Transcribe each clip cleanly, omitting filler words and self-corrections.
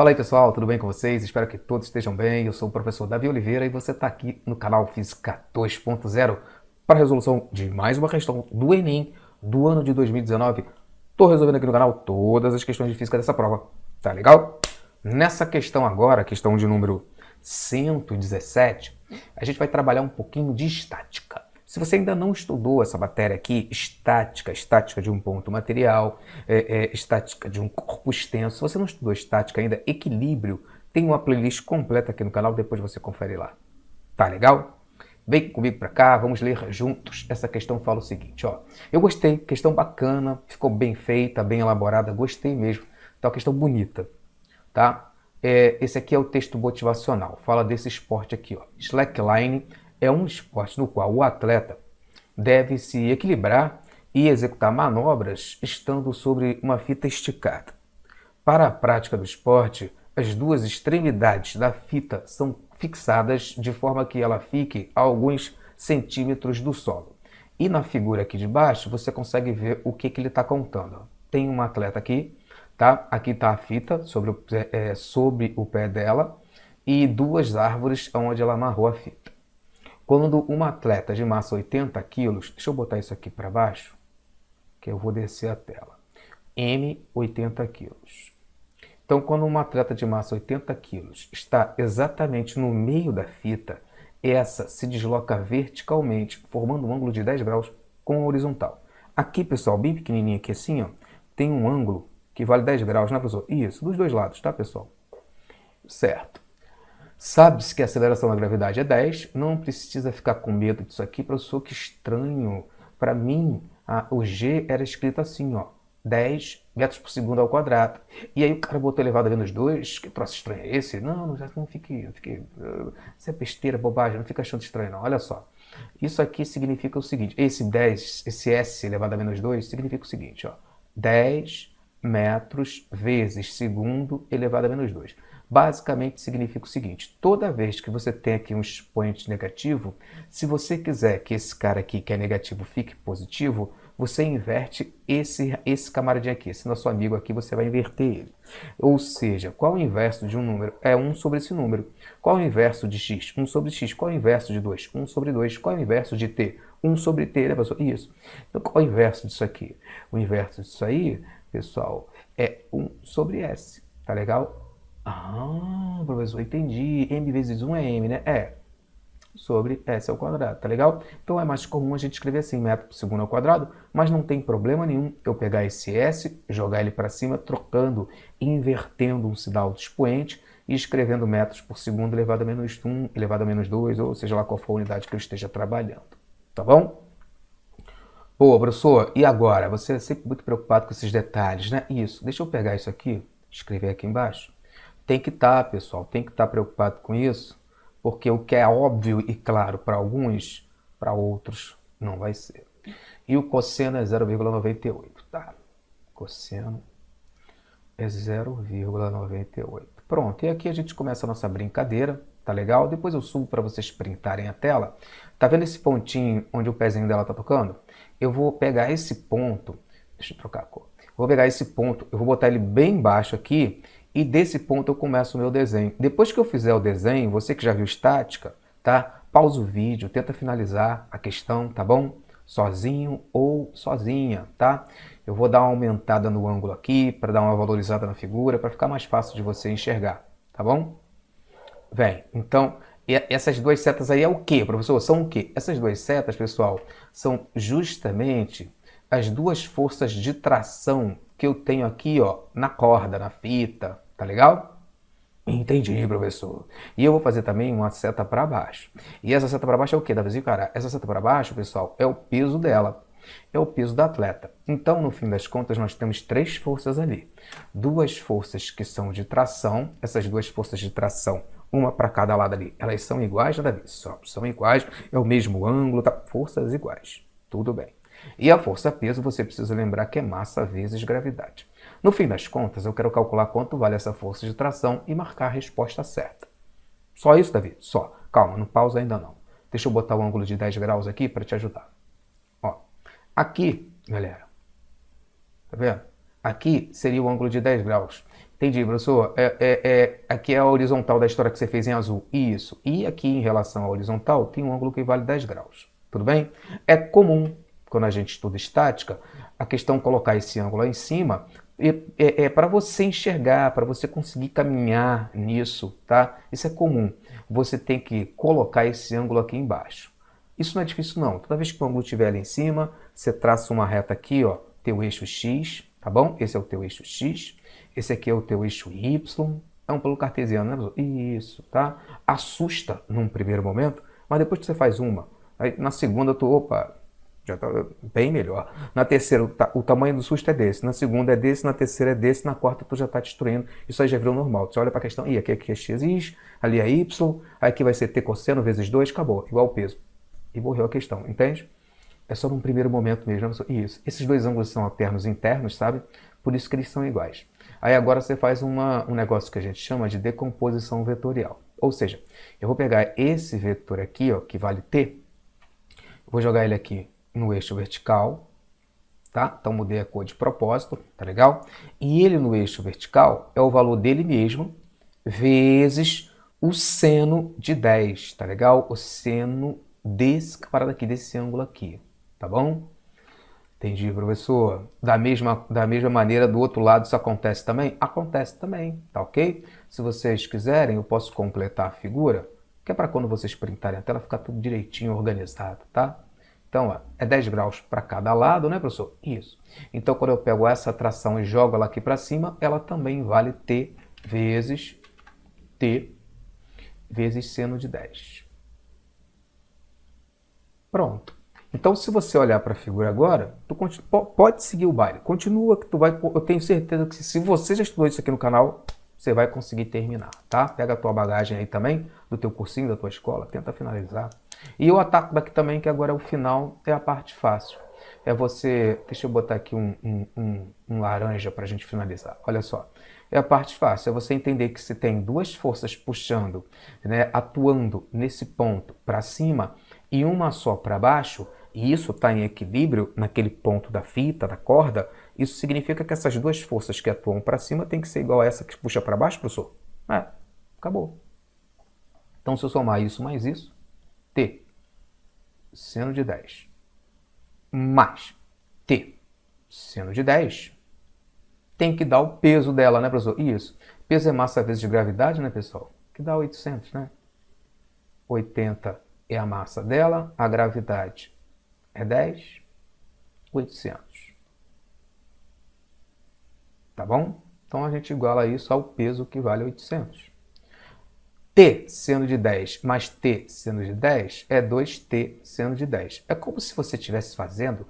Fala aí pessoal, tudo bem com vocês? Espero que todos estejam bem. Eu sou o professor Davi Oliveira e você está aqui no canal Física 2.0 para a resolução de mais uma questão do Enem do ano de 2019. Estou resolvendo aqui no canal todas as questões de física dessa prova, tá legal? Nessa questão agora, questão de número 117, a gente vai trabalhar um pouquinho de estática. Se você ainda não estudou essa matéria aqui, estática de um ponto material, estática de um corpo extenso, se você não estudou estática ainda, equilíbrio, tem uma playlist completa aqui no canal, depois você confere lá. Tá legal? Vem comigo para cá, vamos ler juntos. Essa questão fala o seguinte, ó. Eu gostei, questão bacana, ficou bem feita, bem elaborada, gostei mesmo. Tá uma questão bonita, tá? Esse aqui é o texto motivacional, fala desse esporte aqui, ó. Slackline é um esporte no qual o atleta deve se equilibrar e executar manobras estando sobre uma fita esticada. Para a prática do esporte, as duas extremidades da fita são fixadas de forma que ela fique a alguns centímetros do solo. E na figura aqui de baixo, você consegue ver o que ele está contando. Tem um atleta aqui, tá? Aqui está a fita sobre o pé dela e duas árvores onde ela amarrou a fita. Quando um atleta de massa 80 quilos, deixa eu botar isso aqui para baixo, que eu vou descer a tela, M 80 quilos. Então, quando um atleta de massa 80 quilos está exatamente no meio da fita, essa se desloca verticalmente, formando um ângulo de 10 graus com a horizontal. Aqui, pessoal, bem pequenininho aqui assim, ó, tem um ângulo que vale 10 graus, né, professor? Isso, dos dois lados, tá, pessoal? Certo. Sabe-se que a aceleração da gravidade é 10, não precisa ficar com medo disso aqui, professor, que estranho. Para mim, o G era escrito assim, ó, 10 metros por segundo ao quadrado. E aí o cara botou elevado a menos 2, que troço estranho é esse? Não fique, isso é besteira, bobagem, não fica achando estranho não. Olha só, isso aqui significa o seguinte, esse 10, esse S elevado a menos 2, significa o seguinte, ó, 10 metros vezes segundo elevado a menos 2. Basicamente significa o seguinte, toda vez que você tem aqui um expoente negativo, se você quiser que esse cara aqui que é negativo fique positivo, você inverte esse camaradinho aqui, esse nosso amigo aqui, você vai inverter ele. Ou seja, qual o inverso de um número? É 1 sobre esse número. Qual o inverso de x? 1 sobre x. Qual o inverso de 2? 1 sobre 2. Qual o inverso de t? 1 sobre t, né, pessoal? Isso. Então, qual o inverso disso aqui? O inverso disso aí, pessoal, é 1 sobre s. Tá legal? Ah, professor, entendi. M vezes 1 é M, né? Sobre S ao quadrado, tá legal? Então é mais comum a gente escrever assim, metro por segundo ao quadrado, mas não tem problema nenhum eu pegar esse S, jogar ele para cima, trocando, invertendo um sinal do expoente e escrevendo metros por segundo elevado a menos 1, elevado a menos 2, ou seja lá qual for a unidade que eu esteja trabalhando, tá bom? Boa, professor, e agora? Você é sempre muito preocupado com esses detalhes, né? Isso, deixa eu pegar isso aqui, escrever aqui embaixo. Tem que estar, pessoal, tem que estar preocupado com isso, porque o que é óbvio e claro para alguns, para outros não vai ser. E o cosseno é 0,98, tá? Cosseno é 0,98. Pronto, e aqui a gente começa a nossa brincadeira, tá legal? Depois eu subo para vocês printarem a tela. Tá vendo esse pontinho onde o pezinho dela tá tocando? Eu vou pegar esse ponto, deixa eu trocar a cor. Vou pegar esse ponto, eu vou botar ele bem embaixo aqui, e desse ponto eu começo o meu desenho. Depois que eu fizer o desenho, você que já viu estática, tá? Pausa o vídeo, tenta finalizar a questão, tá bom? Sozinho ou sozinha, tá? Eu vou dar uma aumentada no ângulo aqui, para dar uma valorizada na figura, para ficar mais fácil de você enxergar, tá bom? Vem, então, essas duas setas aí é o quê, professor? São o quê? Essas duas setas, pessoal, são justamente as duas forças de tração que eu tenho aqui, ó, na corda, na fita, tá legal? Entendi, professor. E eu vou fazer também uma seta para baixo. E essa seta para baixo é o quê, Davizinho? Cara, essa seta para baixo, pessoal, é o peso dela. É o peso da atleta. Então, no fim das contas, nós temos três forças ali. Duas forças que são de tração. Essas duas forças de tração, uma para cada lado ali, elas são iguais, Davi? São iguais, é o mesmo ângulo, tá? Forças iguais. Tudo bem. E a força-peso, você precisa lembrar que é massa vezes gravidade. No fim das contas, eu quero calcular quanto vale essa força de tração e marcar a resposta certa. Só isso, Davi? Só. Calma, não pausa ainda não. Deixa eu botar o ângulo de 10 graus aqui para te ajudar. Ó, aqui, galera, tá vendo? Aqui seria o ângulo de 10 graus. Entendi, professor. Aqui é a horizontal da história que você fez em azul. Isso. E aqui em relação à horizontal, tem um ângulo que vale 10 graus. Tudo bem? É comum, quando a gente estuda estática, a questão colocar esse ângulo lá em cima para você enxergar, para você conseguir caminhar nisso, tá? Isso é comum. Você tem que colocar esse ângulo aqui embaixo. Isso não é difícil não. Toda vez que o ângulo estiver ali em cima, você traça uma reta aqui, ó, teu eixo X, tá bom? Esse é o teu eixo X. Esse aqui é o teu eixo Y. É um plano cartesiano, né, professor? Isso, tá? Assusta num primeiro momento, mas depois que você faz uma, aí na segunda opa, já tá bem melhor. Na terceira, o tamanho do susto é desse. Na segunda é desse, na terceira é desse, na quarta tu já tá destruindo. Isso aí já virou normal. Você olha para a questão, aqui é x, ali é y, aí aqui vai ser t cosseno vezes 2, acabou, igual o peso. E morreu a questão, entende? É só num primeiro momento mesmo. Isso. Esses dois ângulos são alternos internos, sabe? Por isso que eles são iguais. Aí agora você faz um negócio que a gente chama de decomposição vetorial. Ou seja, eu vou pegar esse vetor aqui, ó, que vale t, vou jogar ele aqui no eixo vertical, tá? Então mudei a cor de propósito, tá legal? E ele no eixo vertical é o valor dele mesmo, vezes o seno de 10, tá legal? O seno desse camarada aqui, desse ângulo aqui, tá bom? Entendi, professor. Da mesma maneira, do outro lado, isso acontece também? Acontece também, tá ok? Se vocês quiserem, eu posso completar a figura, que é para quando vocês printarem a tela, ficar tudo direitinho, organizado, tá? Então, ó, é 10 graus para cada lado, né, professor? Isso. Então, quando eu pego essa tração e jogo ela aqui para cima, ela também vale t vezes seno de 10. Pronto. Então, se você olhar para a figura agora, tu pode seguir o baile. Continua que tu vai. Eu tenho certeza que se você já estudou isso aqui no canal, você vai conseguir terminar, tá? Pega a tua bagagem aí também, do teu cursinho, da tua escola, tenta finalizar. E eu ataco daqui também, que agora é o final, é a parte fácil. É você. Deixa eu botar aqui um laranja para a gente finalizar. Olha só. É a parte fácil, é você entender que se tem duas forças puxando, né, atuando nesse ponto para cima e uma só para baixo, e isso está em equilíbrio naquele ponto da fita, da corda, isso significa que essas duas forças que atuam para cima tem que ser igual a essa que puxa para baixo, professor? Acabou. Então, se eu somar isso mais isso, t seno de 10 mais t seno de 10 tem que dar o peso dela, né, professor? Isso. Peso é massa vezes de gravidade, né, pessoal? Que dá 800, né? 80 é a massa dela, a gravidade é 10, 800. Tá bom? Então a gente iguala isso ao peso que vale 800. T seno de 10 mais T seno de 10 é 2T seno de 10. É como se você estivesse fazendo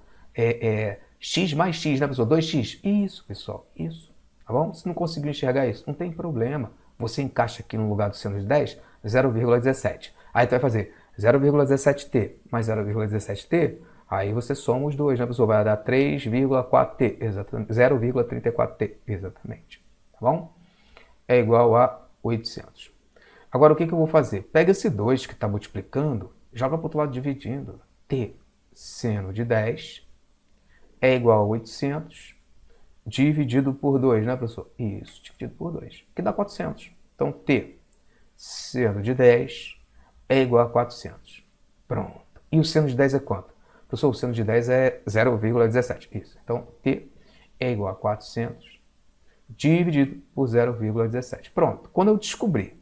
x mais x, né, pessoal? 2x. Isso, pessoal, isso. Tá bom? Se não conseguiu enxergar isso, não tem problema. Você encaixa aqui no lugar do seno de 10, 0,17. Aí tu vai fazer 0,17t mais 0,17t, aí você soma os dois, né, pessoal? Vai dar 3,4t, exatamente, 0,34t, exatamente. Tá bom? É igual a 800. Agora, o que eu vou fazer? Pega esse 2 que está multiplicando, joga para o outro lado dividindo. T seno de 10 é igual a 800 dividido por 2, né, professor? Isso, dividido por 2, que dá 400. Então, T seno de 10 é igual a 400. Pronto. E o seno de 10 é quanto? Professor, o seno de 10 é 0,17. Isso. Então, T é igual a 400 dividido por 0,17. Pronto. Quando eu descobrir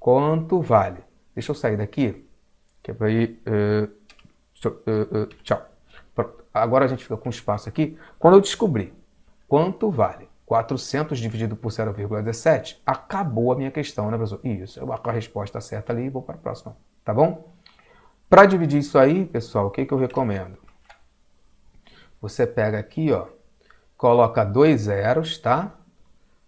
quanto vale, deixa eu sair daqui, que é para ir... tchau. Pronto. Agora a gente fica com espaço aqui. Quando eu descobrir quanto vale 400 dividido por 0,17, acabou a minha questão, né, professor? Isso, eu marco a resposta certa ali e vou para a próxima, tá bom? Para dividir isso aí, pessoal, o que eu recomendo? Você pega aqui, ó, coloca 2 zeros, tá?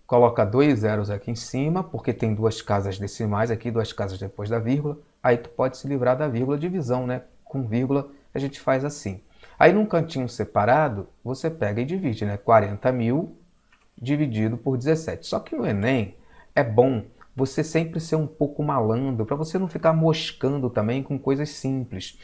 Coloca 2 zeros aqui em cima, porque tem duas casas decimais aqui, duas casas depois da vírgula. Aí tu pode se livrar da vírgula, divisão, né? Com vírgula a gente faz assim. Aí num cantinho separado, você pega e divide, né? 40.000 dividido por 17. Só que no Enem é bom você sempre ser um pouco malandro, para você não ficar moscando também com coisas simples.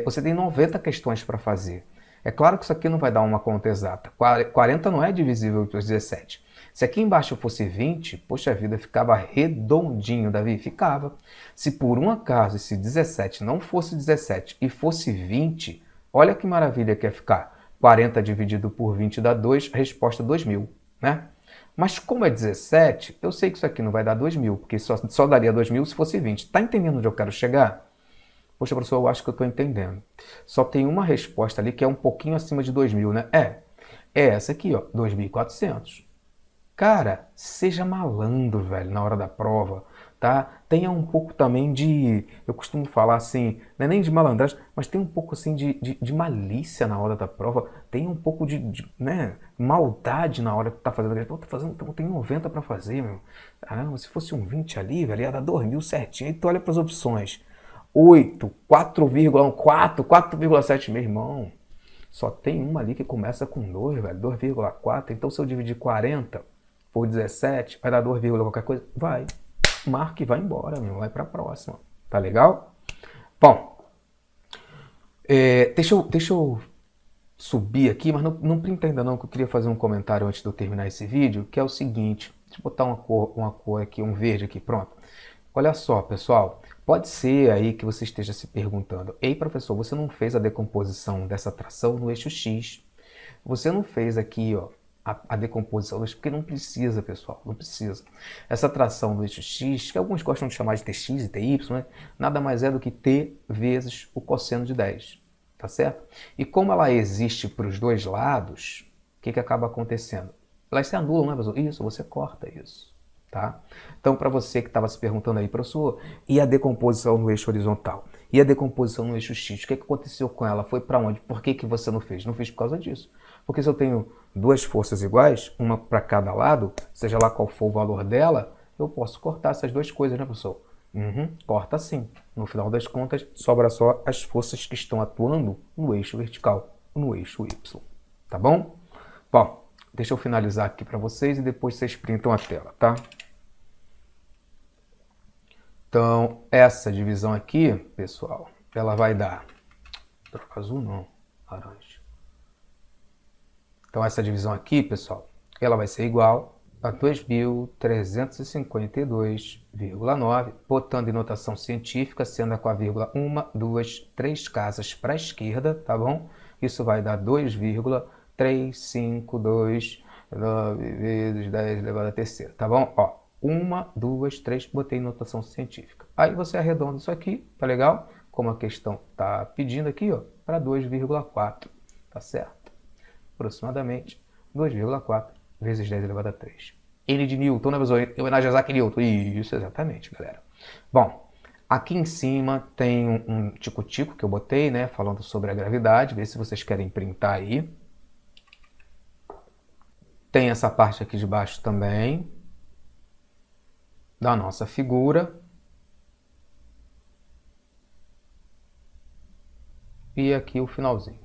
Você tem 90 questões para fazer. É claro que isso aqui não vai dar uma conta exata. 40 não é divisível por 17. Se aqui embaixo fosse 20, poxa vida, ficava redondinho, Davi, ficava. Se por um acaso esse 17 não fosse 17 e fosse 20, olha que maravilha que ia ficar. 40 dividido por 20 dá 2, resposta 2.000, né? Mas como é 17, eu sei que isso aqui não vai dar 2.000, porque só daria 2.000 se fosse 20. Tá entendendo onde eu quero chegar? Poxa, professor, eu acho que eu estou entendendo. Só tem uma resposta ali que é um pouquinho acima de 2.000, né? É essa aqui, ó, 2.400. Cara, seja malandro, velho, na hora da prova, tá? Tenha um pouco também de, eu costumo falar assim, não é nem de malandragem, mas tem um pouco assim de malícia na hora da prova, tem um pouco né, maldade na hora que tá fazendo. Pô, tem 90 para fazer, meu. Caramba, se fosse um 20 ali, velho, ia dar 2.000 certinho. Aí tu olha para as opções. 8, 4,1, 4, 4,7, meu irmão. Só tem uma ali que começa com 2, velho, 2,4. Então se eu dividir 40 por 17, vai dar 2, qualquer coisa? Vai. Marca e vai embora, meu. Vai pra próxima. Tá legal? Bom, deixa eu subir aqui, mas não printa ainda não, que eu queria fazer um comentário antes de eu terminar esse vídeo, que é o seguinte. Deixa eu botar uma cor aqui, um verde aqui, pronto. Olha só, pessoal. Pode ser aí que você esteja se perguntando: ei, professor, você não fez a decomposição dessa tração no eixo X? Você não fez aqui, ó, a decomposição, porque não precisa, pessoal, não precisa. Essa tração no eixo X, que alguns gostam de chamar de Tx e Ty, né, nada mais é do que T vezes o cosseno de 10, tá certo? E como ela existe para os dois lados, o que acaba acontecendo? Elas se anulam, né, professor? Isso, você corta isso. Tá? Então, para você que estava se perguntando aí, professor, e a decomposição no eixo horizontal? E a decomposição no eixo X? O que aconteceu com ela? Foi para onde? Por que você não fez? Não fiz por causa disso. Porque se eu tenho duas forças iguais, uma para cada lado, seja lá qual for o valor dela, eu posso cortar essas duas coisas, né, professor? Corta sim. No final das contas, sobra só as forças que estão atuando no eixo vertical, no eixo Y. Tá bom? Bom, deixa eu finalizar aqui para vocês e depois vocês printam a tela, tá? Então, essa divisão aqui, pessoal, ela vai dar... Troca azul não, laranja. Então, essa divisão aqui, pessoal, ela vai ser igual a 2.352,9, botando em notação científica, sendo com a vírgula 1, 2, 3 casas para a esquerda, tá bom? Isso vai dar 2,352 vezes 10 elevado a terceira, tá bom? Ó, 1, 2, 3, botei em notação científica. Aí você arredonda isso aqui, tá legal? Como a questão tá pedindo aqui, ó, para 2,4, tá certo? Aproximadamente 2,4 vezes 10 elevado a 3. N de Newton, né, pessoal? Em homenagem a Isaac Newton. Isso, exatamente, galera. Bom, aqui em cima tem um tico-tico que eu botei, né, falando sobre a gravidade. Vê se vocês querem printar aí. Tem essa parte aqui de baixo também da nossa figura. E aqui o finalzinho.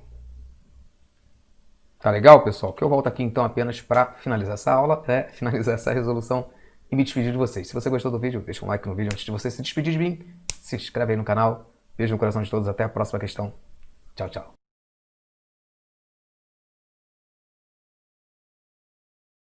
Tá legal, pessoal? Que eu volto aqui então apenas para finalizar essa aula, finalizar essa resolução e me despedir de vocês. Se você gostou do vídeo, deixa um like no vídeo antes de você se despedir de mim. Se inscreve aí no canal. Beijo no coração de todos. Até a próxima questão. Tchau, tchau.